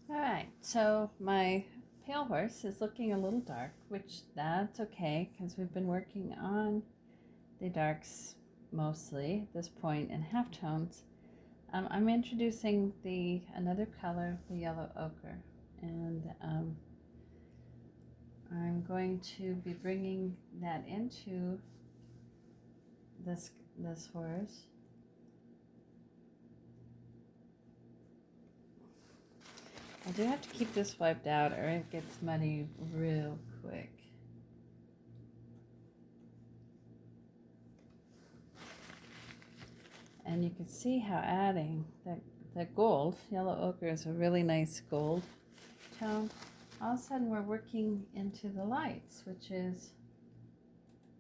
All right, so my pale horse is looking a little dark, which that's okay because we've been working on the darks mostly at this point in halftones. I'm introducing the another color, the yellow ochre, and I'm going to be bringing that into this horse. I do have to keep this wiped out or it gets muddy real quick. And you can see how adding that gold, yellow ochre is a really nice gold tone. All of a sudden we're working into the lights, which is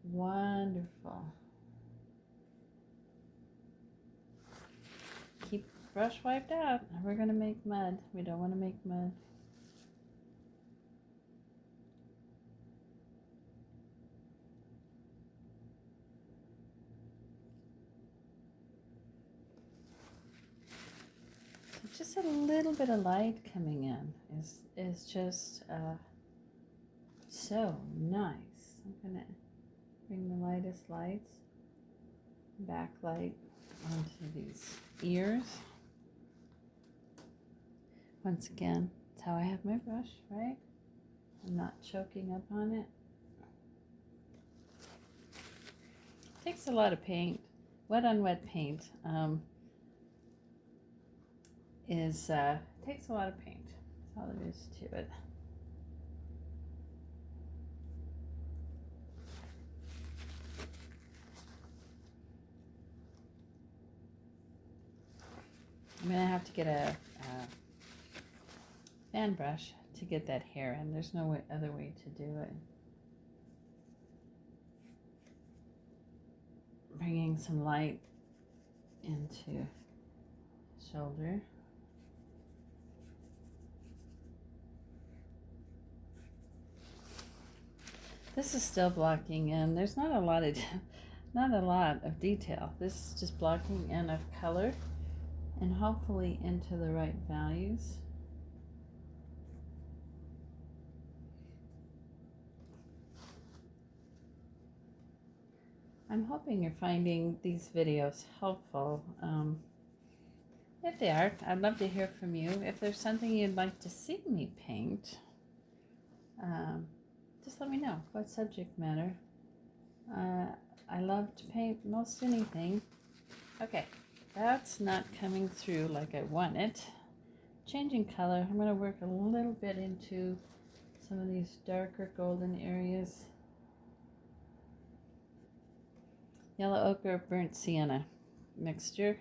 wonderful. Keep brush wiped out. We're going to make mud. We don't want to make mud. So just a little bit of light coming in is just so nice. I'm going to bring the lightest lights, backlight onto these ears. Once again, that's how I have my brush, right? I'm not choking up on it. Takes a lot of paint. Wet on wet paint takes a lot of paint. That's all there is to it. I'm gonna have to get a fan brush to get that hair in. There's no other way to do it. Bringing some light into shoulder. This is still blocking in. There's not a lot of detail. This is just blocking in of color and hopefully into the right values. I'm hoping you're finding these videos helpful. If they are, I'd love to hear from you. If there's something you'd like to see me paint, just let me know. What subject matter? I love to paint most anything. Okay, that's not coming through like I want it. Changing color, I'm going to work a little bit into some of these darker golden areas. Yellow ochre, burnt sienna mixture,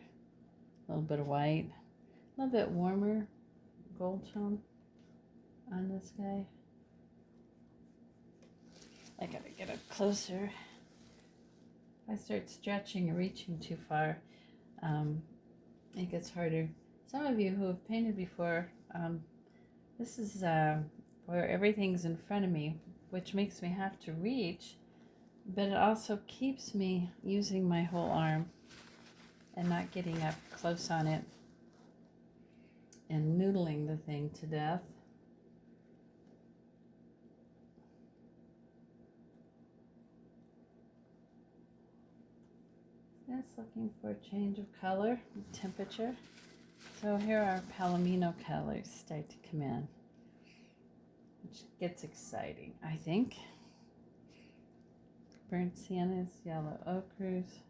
a little bit of white, a little bit warmer gold tone on this guy. I gotta get up closer. If I start stretching or reaching too far, it gets harder. Some of you who have painted before, this is where everything's in front of me, which makes me have to reach, but it also keeps me using my whole arm and not getting up close on it and noodling the thing to death. Just looking for a change of color, temperature. So here our Palomino colors start to come in, which gets exciting, I think. Burnt siennas, yellow ochres.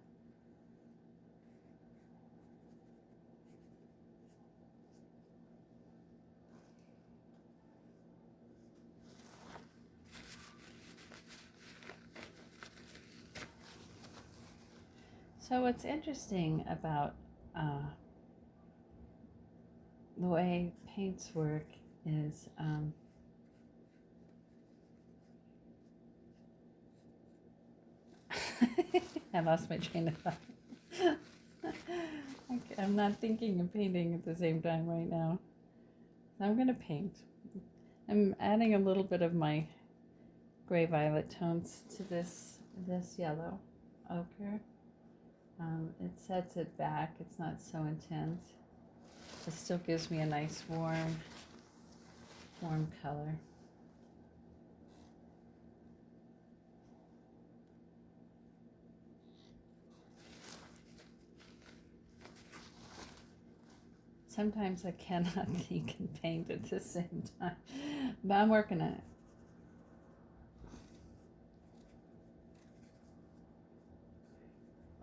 So what's interesting about the way paints work is I lost my train of thought. I'm not thinking of painting at the same time right now. I'm going to paint. I'm adding a little bit of my gray violet tones to this yellow ochre. It sets it back. It's not so intense. It still gives me a nice warm warm color. Sometimes I cannot think and paint at the same time, but I'm working on it.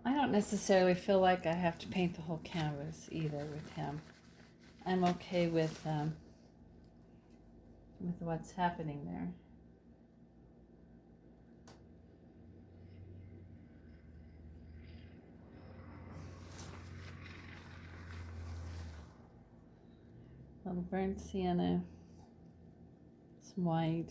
I don't necessarily feel like I have to paint the whole canvas either with him. I'm okay with what's happening there. Little burnt sienna, some white.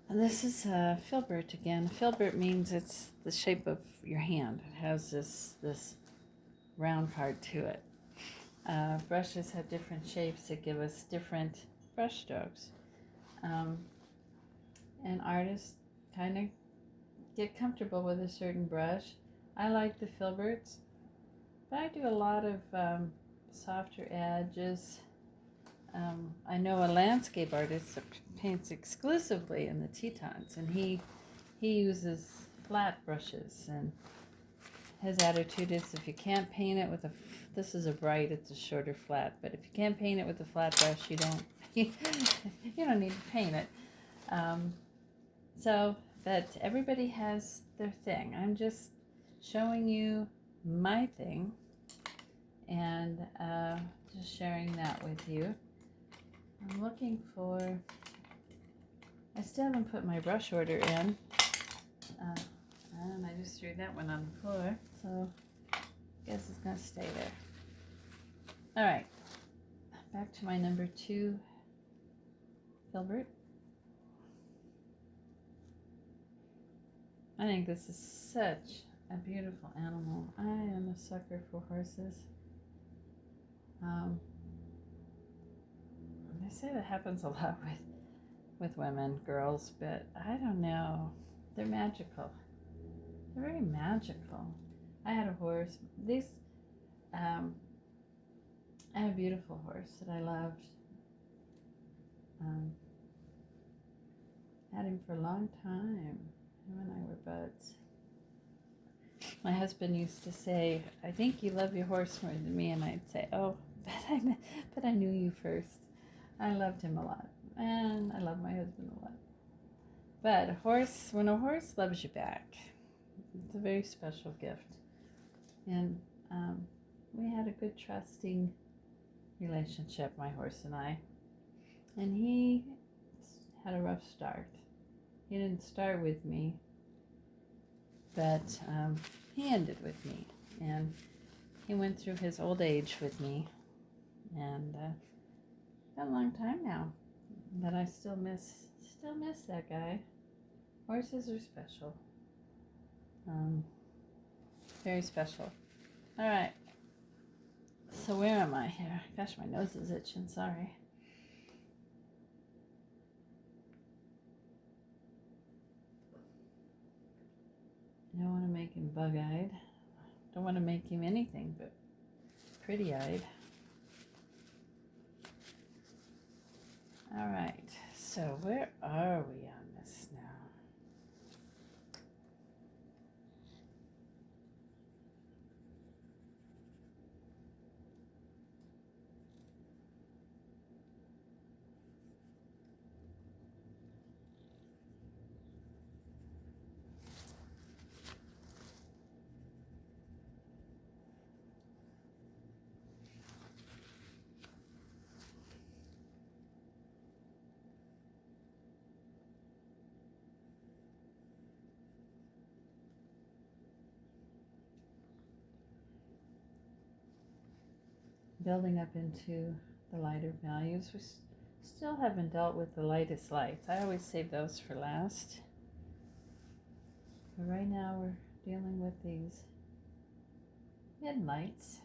And this is filbert again. Filbert means it's the shape of your hand. It has this round part to it. Brushes have different shapes that give us different brush strokes. And artists kind of get comfortable with a certain brush. I like the filberts, but I do a lot of softer edges. I know a landscape artist that paints exclusively in the Tetons, and he uses flat brushes, and his attitude is if you can't paint it with this is a bright, it's a shorter flat, but if you can't paint it with a flat brush, you don't you don't need to paint it. But everybody has their thing. I'm just showing you my thing and just sharing that with you. I'm looking for, I still haven't put my brush order in, and I just threw that one on the floor, so I guess it's going to stay there. All right, back to my number 2 filbert. I think this is such a beautiful animal. I am a sucker for horses. They say that happens a lot with women, girls, but I don't know. They're magical. They're very magical. I had a horse. I had a beautiful horse that I loved. Had him for a long time. Him and I were buds. My husband used to say, "I think you love your horse more than me," and I'd say, "Oh, but I knew you first." I loved him a lot, and I love my husband a lot. But when a horse loves you back, it's a very special gift. And we had a good, trusting relationship, my horse and I. And he had a rough start. He didn't start with me, but he ended with me. And he went through his old age with me. And it's been a long time now, but I still miss that guy. Horses are special. Very special. All right. So where am I here? Gosh, my nose is itching. Sorry. I don't want to make him bug-eyed. Don't want to make him anything but pretty-eyed. All right. So where are we on this now? Building up into the lighter values. We still haven't dealt with the lightest lights. I always save those for last. But right now we're dealing with these midlights.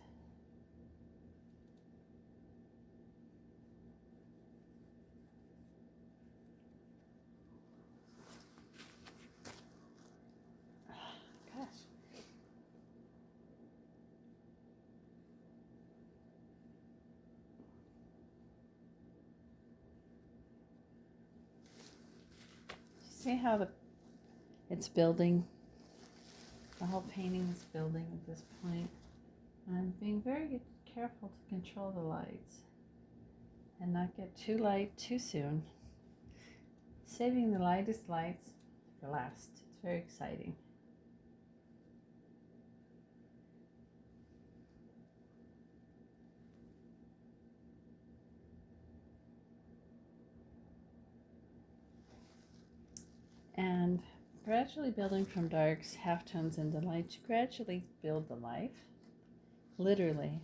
See how it's building? The whole painting is building at this point. I'm being very careful to control the lights and not get too light too soon. Saving the lightest lights for last. It's very exciting. And gradually building from darks, halftones into light, you gradually build the life. Literally,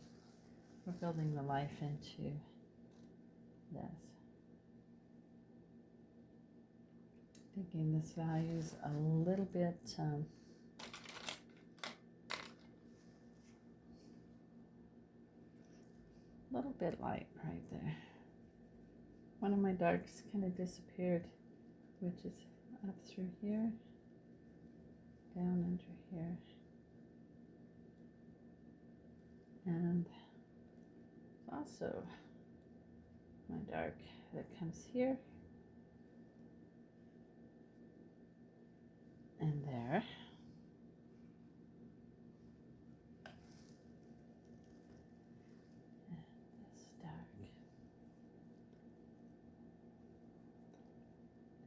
we're building the life into this. Thinking this value is a little bit light right there. One of my darks kind of disappeared, which is up through here, down under here, and also my dark that comes here and there. And this dark.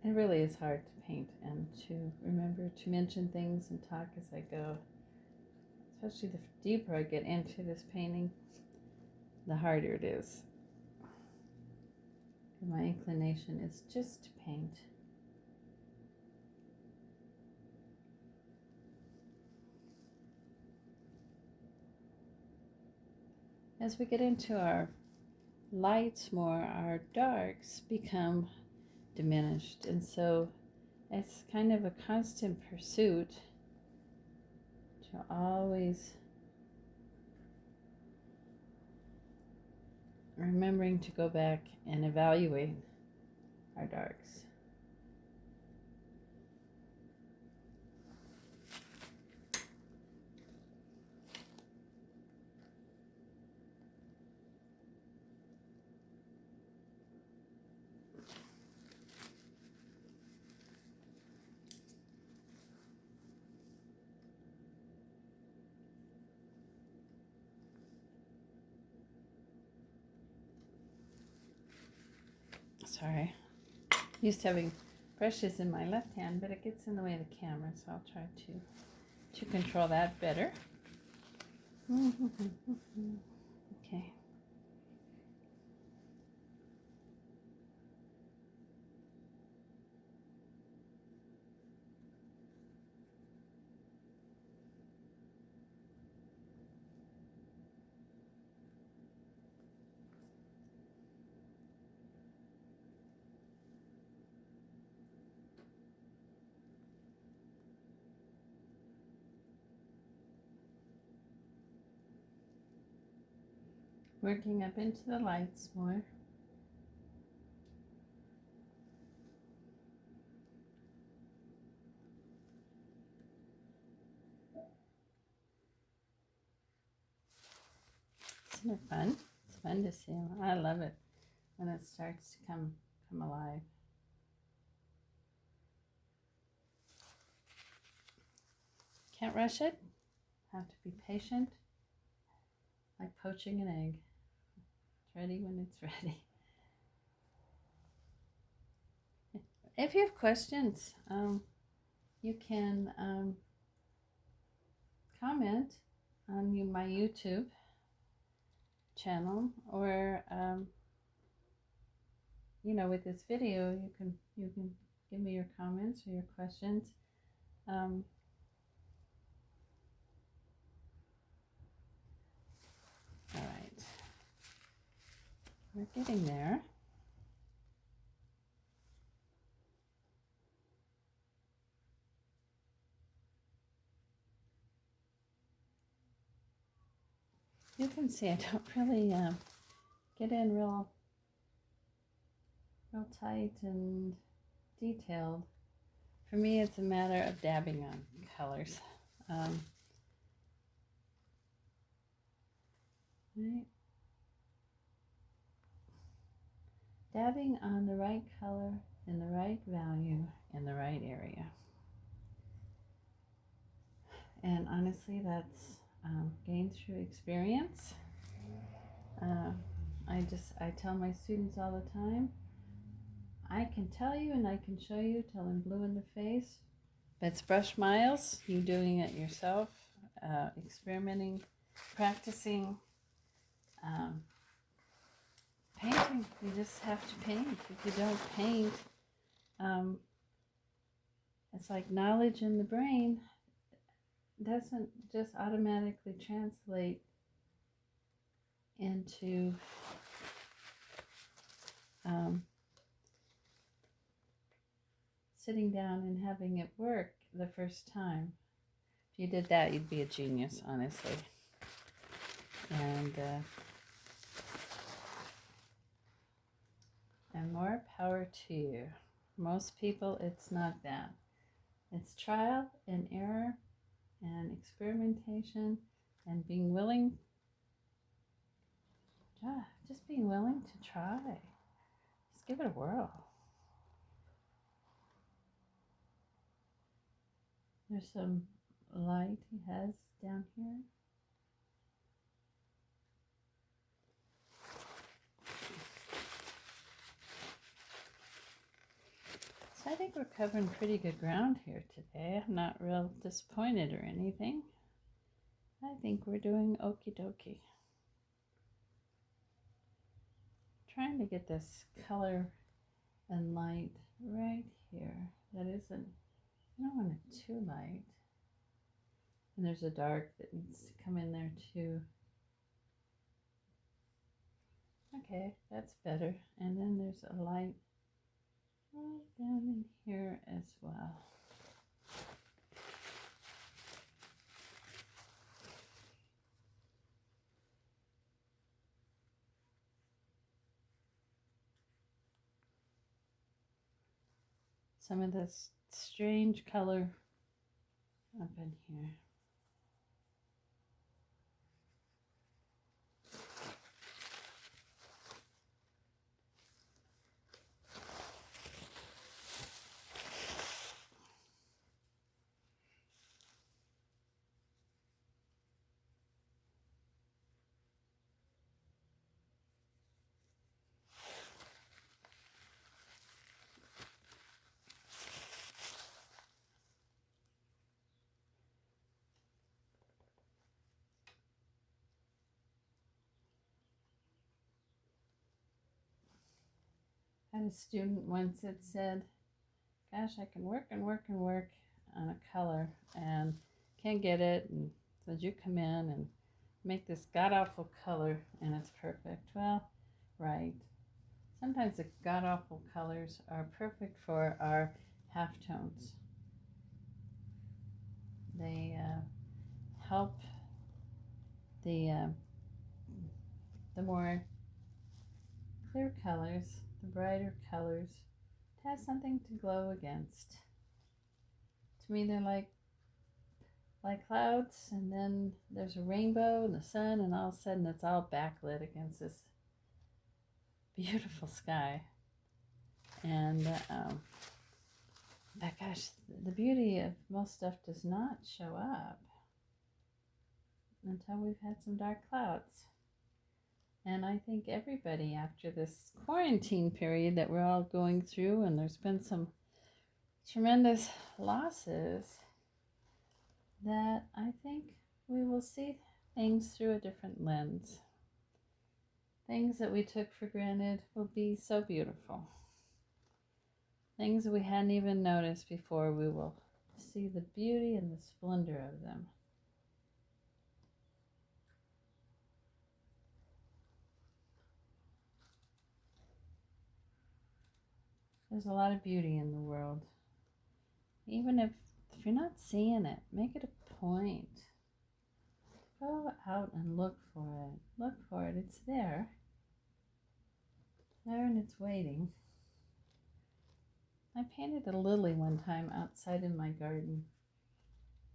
It really is hard to paint and to remember to mention things and talk as I go. Especially the deeper I get into this painting, the harder it is. My inclination is just to paint. As we get into our lights more, our darks become diminished, and so it's kind of a constant pursuit to always remembering to go back and evaluate our darks. Sorry, used to having brushes in my left hand, but it gets in the way of the camera, so I'll try to control that better. Okay. Working up into the lights more. Isn't it fun? It's fun to see. I love it when it starts to come alive. Can't rush it. Have to be patient. Like poaching an egg. It's ready when it's ready. If you have questions, you can comment on my YouTube channel, or with this video, you can give me your comments or your questions. All right, we're getting there. You can see I don't really get in real tight and detailed. For me, it's a matter of dabbing on colors. Right. dabbing on the right color in the right value in the right area. And honestly, that's gained through experience. I tell my students all the time, I can tell you and I can show you till I'm blue in the face. It's brush miles, you doing it yourself, experimenting, practicing, painting. You just have to paint. If you don't paint, it's like knowledge in the brain doesn't just automatically translate into sitting down and having it work the first time. If you did that, you'd be a genius, honestly. And more power to you. Most people, it's not that. It's trial and error and experimentation and being willing, just being willing to try. Just give it a whirl. There's some light he has down here. So I think we're covering pretty good ground here today. I'm not real disappointed or anything. I think we're doing okie dokie. Trying to get this color and light right here. That isn't, I don't want it too light. And there's a dark that needs to come in there too. Okay, that's better. And then there's a light right down in here as well. Some of this strange color up in here. I had a student once that said, gosh, I can work and work and work on a color and can't get it, and said you come in and make this god-awful color and it's perfect. Well, right. Sometimes the god-awful colors are perfect for our halftones. They help the more clear colors, the brighter colors, to have something to glow against. To me, they're like clouds, and then there's a rainbow and the sun, and all of a sudden it's all backlit against this beautiful sky. And but gosh, the beauty of most stuff does not show up until we've had some dark clouds. And I think everybody, after this quarantine period that we're all going through, and there's been some tremendous losses, that I think we will see things through a different lens. Things that we took for granted will be so beautiful. Things that we hadn't even noticed before, we will see the beauty and the splendor of them. There's a lot of beauty in the world. Even if you're not seeing it, make it a point. Go out and look for it. Look for it. It's there. There, and it's waiting. I painted a lily one time outside in my garden.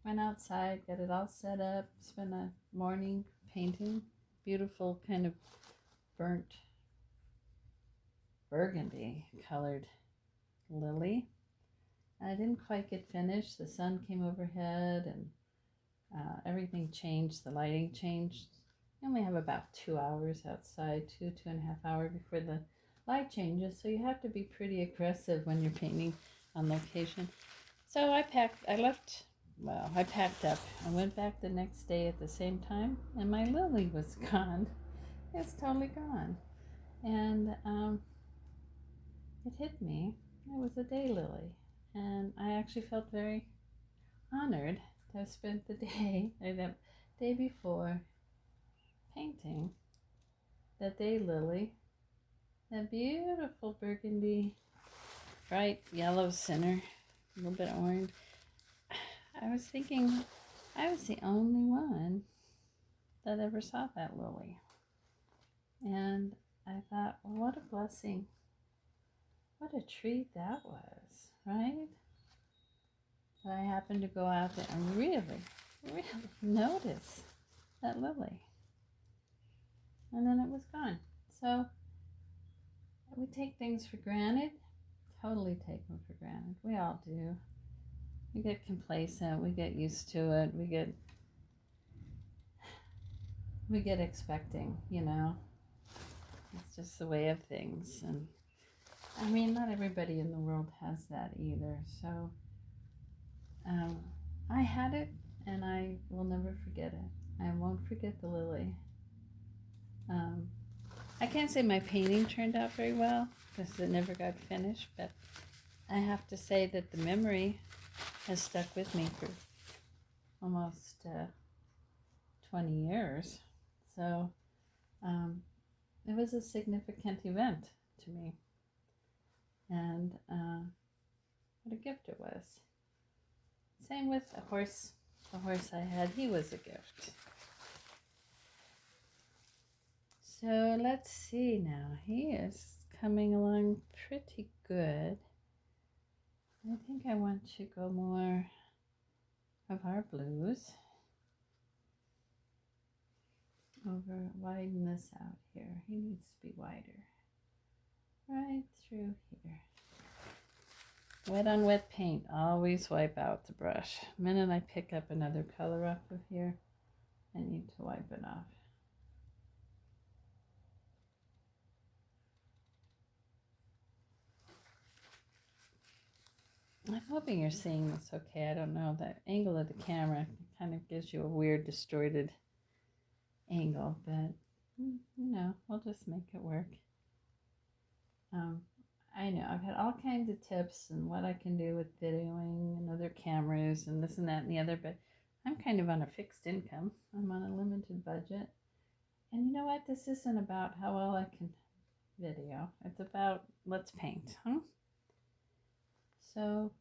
Went outside, got it all set up, spent a morning painting. Beautiful kind of burnt burgundy colored lily. I didn't quite get finished. The sun came overhead and everything changed. The lighting changed. I only have about 2 hours outside, 2.5 hours before the light changes. So you have to be pretty aggressive when you're painting on location. So I packed up. I went back the next day at the same time, and my lily was gone. It's totally gone. And it hit me. It was a daylily. And I actually felt very honored to have spent the day, or the day before, painting that daylily, that beautiful burgundy, bright yellow center, a little bit orange. I was thinking I was the only one that ever saw that lily. And I thought, well, what a blessing. What a treat that was, right? That I happened to go out there and really, really notice that lily. And then it was gone. So we take things for granted. Totally take them for granted. We all do. We get complacent. We get used to it. We get expecting, It's just the way of things. And I mean, not everybody in the world has that either. So I had it, and I will never forget it. I won't forget the lily. I can't say my painting turned out very well because it never got finished, but I have to say that the memory has stuck with me for almost 20 years. So it was a significant event to me. And what a gift it was. Same with the horse I had. He was a gift. So let's see now. He is coming along pretty good. I think I want to go more of our blues. Widen this out here. He needs to be wider. Right through here. Wet on wet paint. Always wipe out the brush. The minute I pick up another color off of here, I need to wipe it off. I'm hoping you're seeing this okay. I don't know. The angle of the camera kind of gives you a weird, distorted angle, but we'll just make it work. I know I've had all kinds of tips and what I can do with videoing and other cameras and this and that and the other, but I'm kind of on a fixed income. I'm on a limited budget. And you know what? This isn't about how well I can video. It's about let's paint, huh? So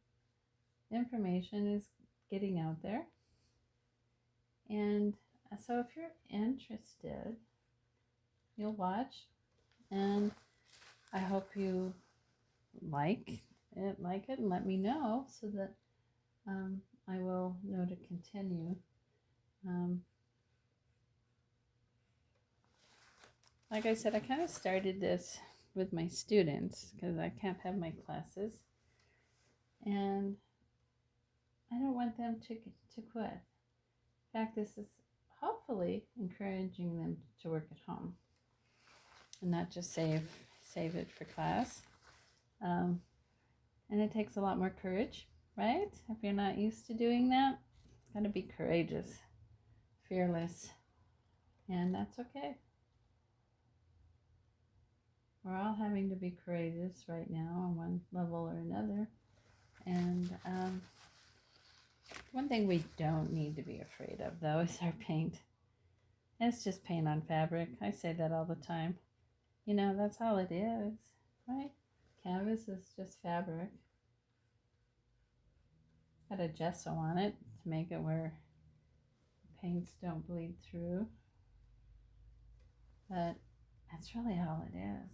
information is getting out there. And so if you're interested, you'll watch, and I hope you like it and let me know so that I will know to continue. Like I said, I kind of started this with my students because I can't have my classes, and I don't want them to quit. In fact, this is hopefully encouraging them to work at home and not just save it for class. And it takes a lot more courage, right? If you're not used to doing that, it's got to be courageous, fearless, and that's okay. We're all having to be courageous right now on one level or another. And one thing we don't need to be afraid of, though, is our paint. It's just paint on fabric. I say that all the time. That's all it is, right? Canvas is just fabric. Got a gesso on it to make it where paints don't bleed through. But that's really all it is.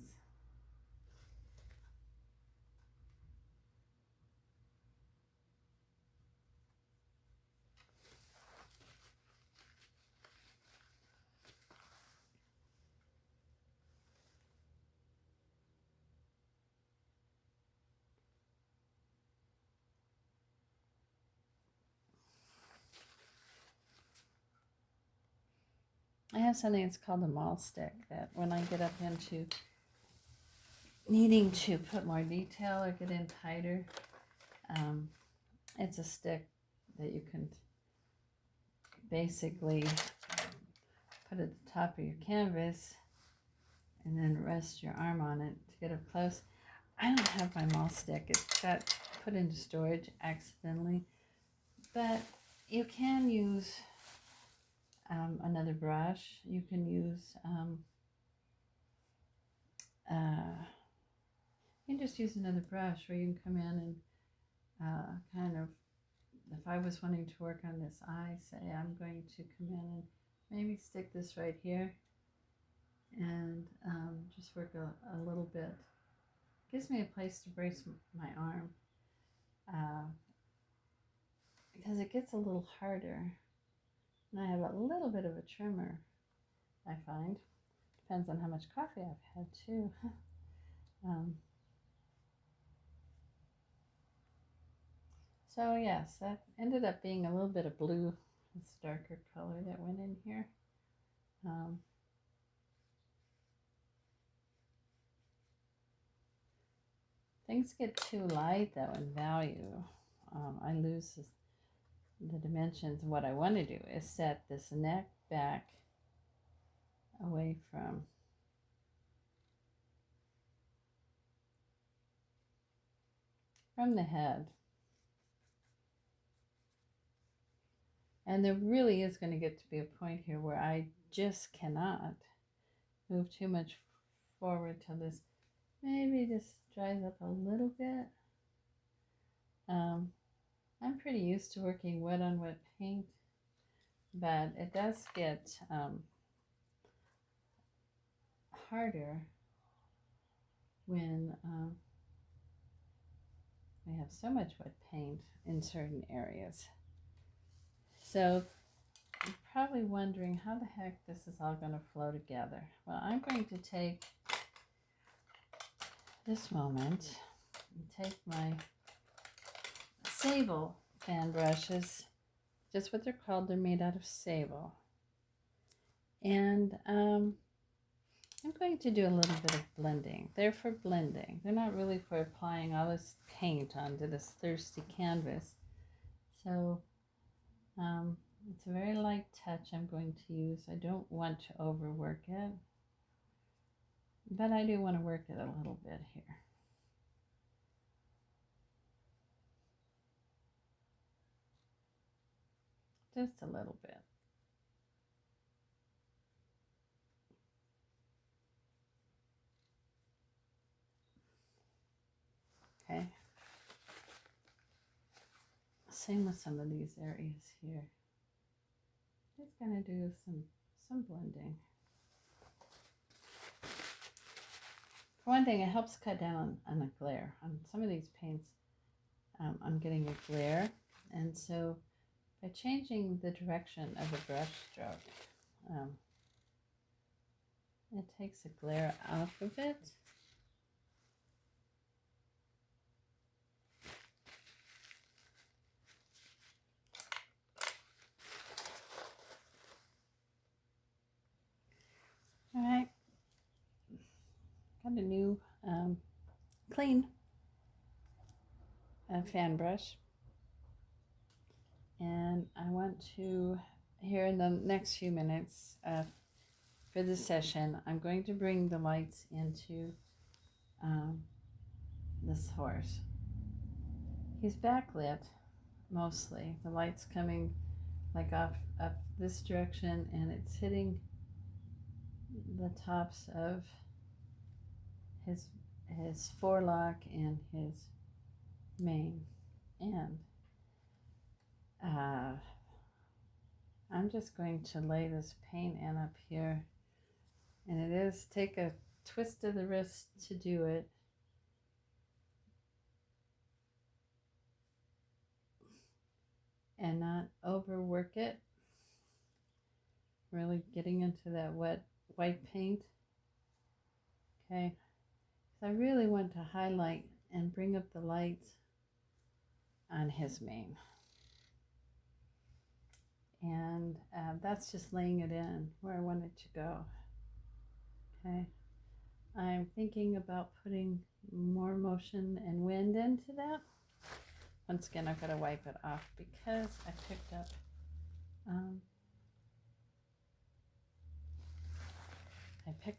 I have something that's called a maul stick that when I get up into needing to put more detail or get in tighter, it's a stick that you can basically put at the top of your canvas and then rest your arm on it to get up close. I don't have my maul stick. It got put into storage accidentally, but you can use another brush. You can use you can just use another brush, or you can come in and kind of, if I was wanting to work on this eye, say I'm going to come in and maybe stick this right here and just work a little bit. Gives me a place to brace my arm because it gets a little harder. And I have a little bit of a tremor, I find. Depends on how much coffee I've had too. So yes, that ended up being a little bit of blue. This darker color that went in here. Things get too light though in value. I lose the dimensions. What I want to do is set this neck back away from the head. And there really is going to get to be a point here where I just cannot move too much forward till this maybe just dries up a little bit. I'm pretty used to working wet on wet paint, but it does get harder when we have so much wet paint in certain areas. So you're probably wondering how the heck this is all going to flow together. Well, I'm going to take this moment and take my sable fan brushes, just what they're called. They're made out of sable. And I'm going to do a little bit of blending. They're for blending. They're not really for applying all this paint onto this thirsty canvas. So it's a very light touch I'm going to use. I don't want to overwork it, but I do want to work it a little bit here. Just a little bit. Okay. Same with some of these areas here. Just gonna do some blending. For one thing, it helps cut down on the glare. On some of these paints, I'm getting a glare, and so by changing the direction of the brush stroke, it takes the glare out of it. All right, got a new clean fan brush, and I want to, here in the next few minutes for this session, I'm going to bring the lights into this horse. He's backlit mostly. The light's coming like off up this direction, and it's hitting the tops of his forelock and his mane. And I'm just going to lay this paint in up here, and it is take a twist of the wrist to do it. And not overwork it. Really getting into that wet white paint. Okay. So I really want to highlight and bring up the lights on his mane. and that's just laying it in where I want it to go. Okay, I'm thinking about putting more motion and wind into that. Once again, I've got to wipe it off because I picked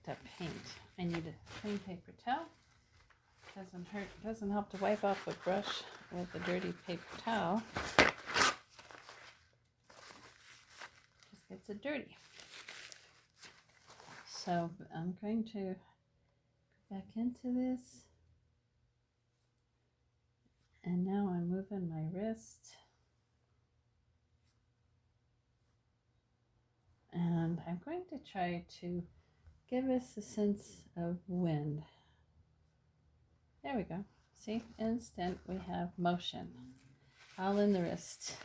up paint. I need a clean paper towel. Doesn't help to wipe off a brush with a dirty paper towel. Just gets it dirty. So I'm going to go back into this. And now I'm moving my wrist. And I'm going to try to give us a sense of wind. There we go. See, instant we have motion. All in the wrist.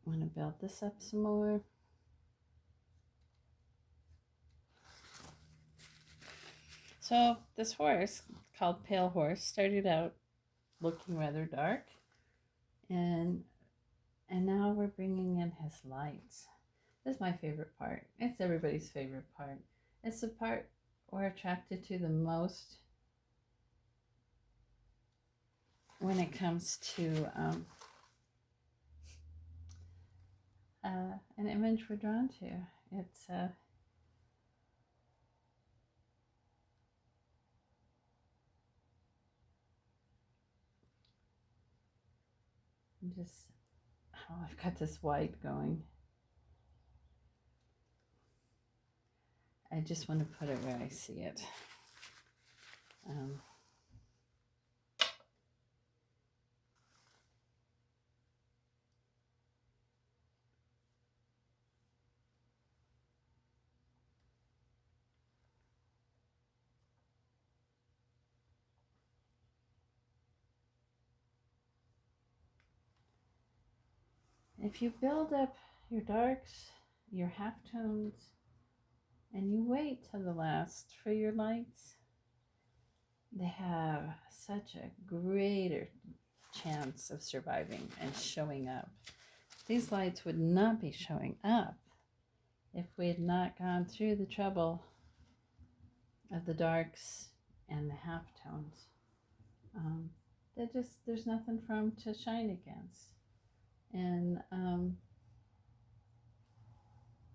I'm going to build this up some more. So this horse, called Pale Horse, started out looking rather dark. And now we're bringing in his lights. This is my favorite part. It's everybody's favorite part. It's the part we're attracted to the most when it comes to an image we're drawn to. It's I've got this white going. I just want to put it where I see it. If you build up your darks, your halftones, and you wait till the last for your lights, they have such a greater chance of surviving and showing up. These lights would not be showing up if we had not gone through the trouble of the darks and the halftones. There's nothing for them to shine against. And